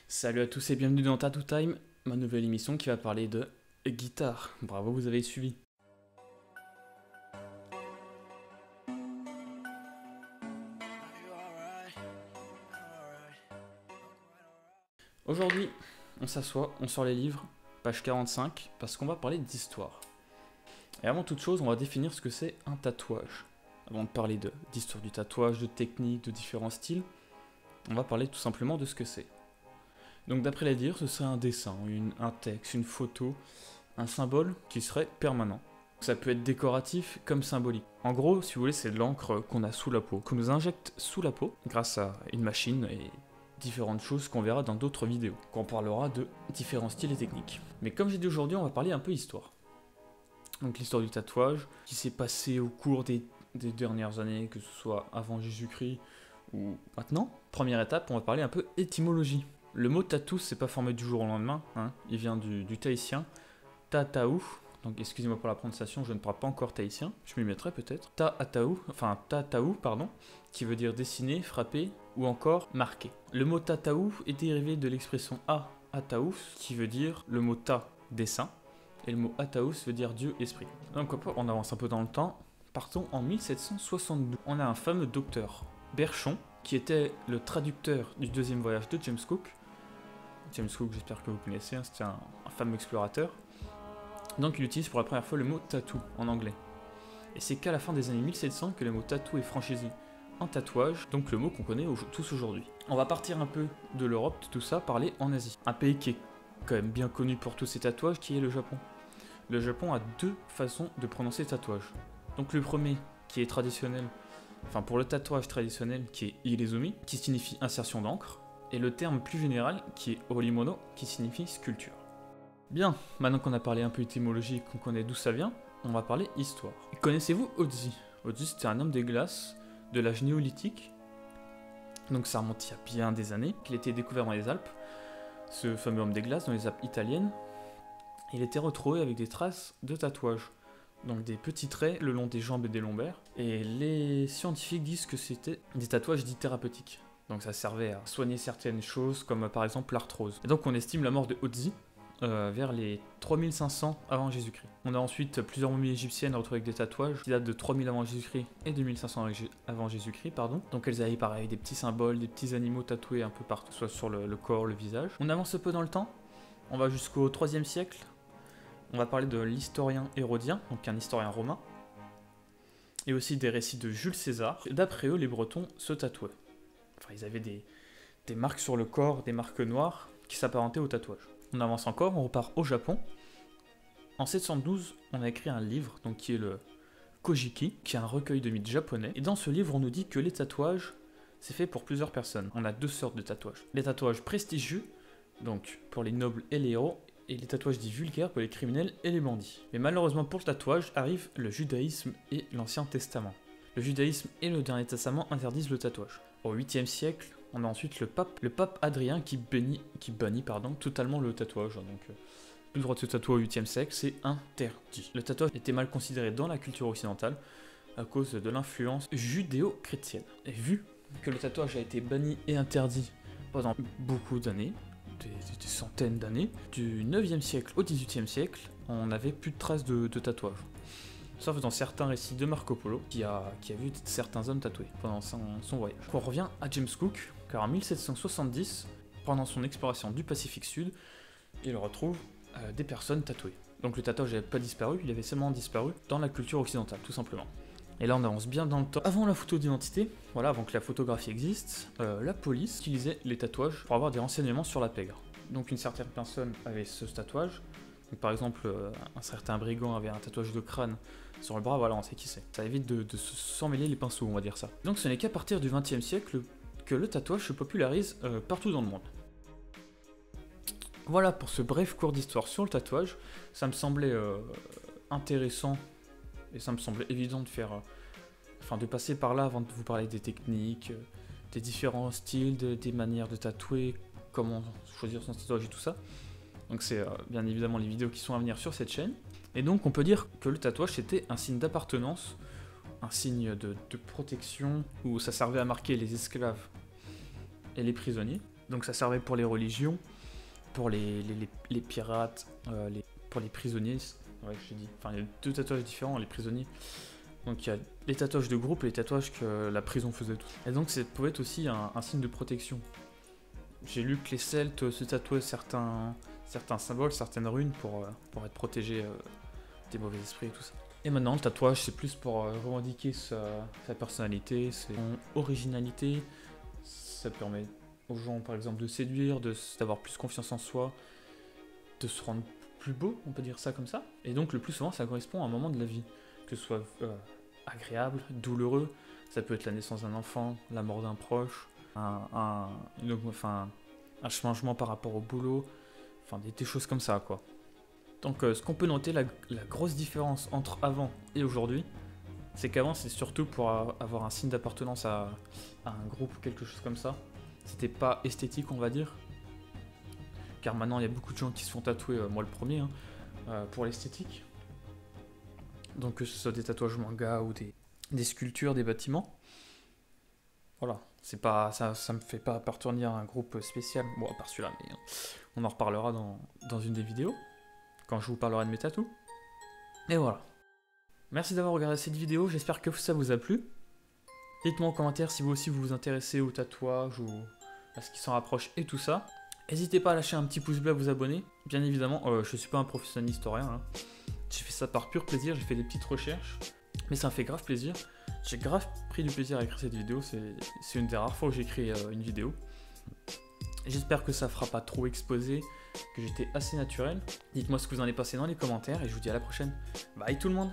Salut à tous et bienvenue dans Tattoo Time, ma nouvelle émission qui va parler de guitare. Bravo, vous avez suivi. Aujourd'hui, on s'assoit, on sort les livres, page 45, parce qu'on va parler d'histoire. Et avant toute chose, on va définir ce que c'est un tatouage. Avant de parler d'histoire du tatouage, de techniques, de différents styles, on va parler tout simplement de ce que c'est. Donc d'après les dires, ce serait un dessin, un texte, une photo, un symbole qui serait permanent. Ça peut être décoratif comme symbolique. En gros, si vous voulez, c'est de l'encre qu'on a sous la peau, qu'on nous injecte sous la peau grâce à une machine et différentes choses qu'on verra dans d'autres vidéos, quand on parlera de différents styles et techniques. Mais comme j'ai dit aujourd'hui, on va parler un peu histoire. Donc l'histoire du tatouage, qui s'est passé au cours des dernières années, que ce soit avant Jésus-Christ ou maintenant. Première étape, on va parler un peu étymologie. Le mot tatou, c'est pas formé du jour au lendemain, hein. Il vient du tahitien, tataou, donc excusez-moi pour la prononciation, je ne parle pas encore tahitien, je m'y mettrai peut-être. Tataou, pardon, qui veut dire dessiner, frapper ou encore marquer. Le mot tataou est dérivé de l'expression ataous, qui veut dire le mot ta, dessin, et le mot ataous veut dire Dieu, esprit. Donc on avance un peu dans le temps, partons en 1772. On a un fameux docteur, Berchon, qui était le traducteur du deuxième voyage de James Cook. James Cook, j'espère que vous connaissez, hein, c'était un fameux explorateur. Donc il utilise pour la première fois le mot tattoo en anglais. Et c'est qu'à la fin des années 1700 que le mot tattoo est franchisé en tatouage, donc le mot qu'on connaît tous aujourd'hui. On va partir un peu de l'Europe, de tout ça, parler en Asie. Un pays qui est quand même bien connu pour tous ses tatouages, qui est le Japon. Le Japon a deux façons de prononcer tatouage. Donc le premier, qui est traditionnel, enfin pour le tatouage traditionnel, qui est irezumi, qui signifie insertion d'encre, et le terme plus général qui est orimono, qui signifie sculpture. Bien, maintenant qu'on a parlé un peu étymologie, qu'on connaît d'où ça vient, on va parler histoire. Connaissez-vous Otzi? Otzi, c'était un homme des glaces de l'âge néolithique, donc ça remonte il y a bien des années, qu'il a été découvert dans les Alpes, ce fameux homme des glaces dans les Alpes italiennes. Il était retrouvé avec des traces de tatouages, donc des petits traits le long des jambes et des lombaires, et les scientifiques disent que c'était des tatouages dits thérapeutiques. Donc ça servait à soigner certaines choses, comme par exemple l'arthrose. Et donc on estime la mort de Otzi vers les 3500 avant Jésus-Christ. On a ensuite plusieurs momies égyptiennes retrouvées avec des tatouages qui datent de 3000 avant Jésus-Christ et 2500 avant Jésus-Christ, pardon. Donc elles avaient pareil des petits symboles, des petits animaux tatoués un peu partout, soit sur le corps, le visage. On avance un peu dans le temps, on va jusqu'au 3e siècle. On va parler de l'historien Hérodien, donc un historien romain, et aussi des récits de Jules César. D'après eux, les Bretons se tatouaient. Enfin, ils avaient des marques sur le corps, des marques noires, qui s'apparentaient au tatouage. On avance encore, on repart au Japon. En 712, on a écrit un livre, donc qui est le Kojiki, qui est un recueil de mythes japonais. Et dans ce livre, on nous dit que les tatouages, c'est fait pour plusieurs personnes. On a deux sortes de tatouages. Les tatouages prestigieux, donc pour les nobles et les héros, et les tatouages dits vulgaires pour les criminels et les bandits. Mais malheureusement pour le tatouage, arrivent le judaïsme et l'Ancien Testament. Le judaïsme et le Dernier Testament interdisent le tatouage. Au 8e siècle, on a ensuite le pape Adrien qui bannit totalement le tatouage. Donc, plus le droit de se tatouer au 8e siècle, c'est interdit. Le tatouage était mal considéré dans la culture occidentale à cause de l'influence judéo-chrétienne. Et vu que le tatouage a été banni et interdit pendant beaucoup d'années, des centaines d'années, du 9e siècle au 18e siècle, on n'avait plus de traces de tatouage. Sauf dans certains récits de Marco Polo, qui a vu certains hommes tatoués pendant son voyage. On revient à James Cook, car en 1770, pendant son exploration du Pacifique Sud, il retrouve des personnes tatouées. Donc le tatouage n'avait pas disparu, il avait seulement disparu dans la culture occidentale, tout simplement. Et là on avance bien dans le temps. Avant la photo d'identité, voilà, avant que la photographie existe, la police utilisait les tatouages pour avoir des renseignements sur la pègre. Donc une certaine personne avait ce tatouage. Donc, par exemple, un certain brigand avait un tatouage de crâne sur le bras, voilà, on sait qui c'est. Ça évite de s'emmêler les pinceaux, on va dire ça. Donc ce n'est qu'à partir du 20e siècle que le tatouage se popularise partout dans le monde. Voilà pour ce bref cours d'histoire sur le tatouage. Ça me semblait intéressant et ça me semblait évident de passer par là avant de vous parler des techniques, des différents styles, des manières de tatouer, comment choisir son tatouage et tout ça. Donc c'est bien évidemment les vidéos qui sont à venir sur cette chaîne. Et donc on peut dire que le tatouage c'était un signe d'appartenance, un signe de protection, où ça servait à marquer les esclaves et les prisonniers. Donc ça servait pour les religions, pour les pirates, pour les prisonniers. Ouais, je t'ai dit. Enfin, il y a 2 tatouages différents, les prisonniers. Donc il y a les tatouages de groupe et les tatouages que la prison faisait tous. Et donc ça pouvait être aussi un signe de protection. J'ai lu que les Celtes se tatouaient certains symboles, certaines runes pour être protégés des mauvais esprits et tout ça. Et maintenant, le tatouage, c'est plus pour revendiquer sa personnalité, son originalité. Ça permet aux gens, par exemple, de séduire, d'avoir plus confiance en soi, de se rendre plus beau, on peut dire ça comme ça. Et donc, le plus souvent, ça correspond à un moment de la vie, que ce soit agréable, douloureux. Ça peut être la naissance d'un enfant, la mort d'un proche, un changement par rapport au boulot, enfin des choses comme ça, quoi. Donc ce qu'on peut noter, la grosse différence entre avant et aujourd'hui, c'est qu'avant c'est surtout pour avoir un signe d'appartenance à un groupe ou quelque chose comme ça. C'était pas esthétique, on va dire. Car maintenant il y a beaucoup de gens qui se font tatouer, moi le premier, pour l'esthétique. Donc que ce soit des tatouages manga ou des sculptures, des bâtiments. Voilà, c'est pas, ça me fait pas appartenir à un groupe spécial, bon à part celui-là, mais on en reparlera dans une des vidéos, quand je vous parlerai de mes tatous. Et voilà. Merci d'avoir regardé cette vidéo, j'espère que ça vous a plu. Dites-moi en commentaire si vous aussi vous vous intéressez au tatouage ou à ce qui s'en rapproche et tout ça. N'hésitez pas à lâcher un petit pouce bleu, à vous abonner. Bien évidemment, je suis pas un professionnel historien, hein. J'ai fait ça par pur plaisir, j'ai fait des petites recherches, mais ça me fait grave plaisir. J'ai grave pris du plaisir à écrire cette vidéo, c'est une des rares fois où j'écris une vidéo. J'espère que ça fera pas trop exposé, que j'étais assez naturel. Dites-moi ce que vous en avez pensé dans les commentaires et je vous dis à la prochaine. Bye tout le monde!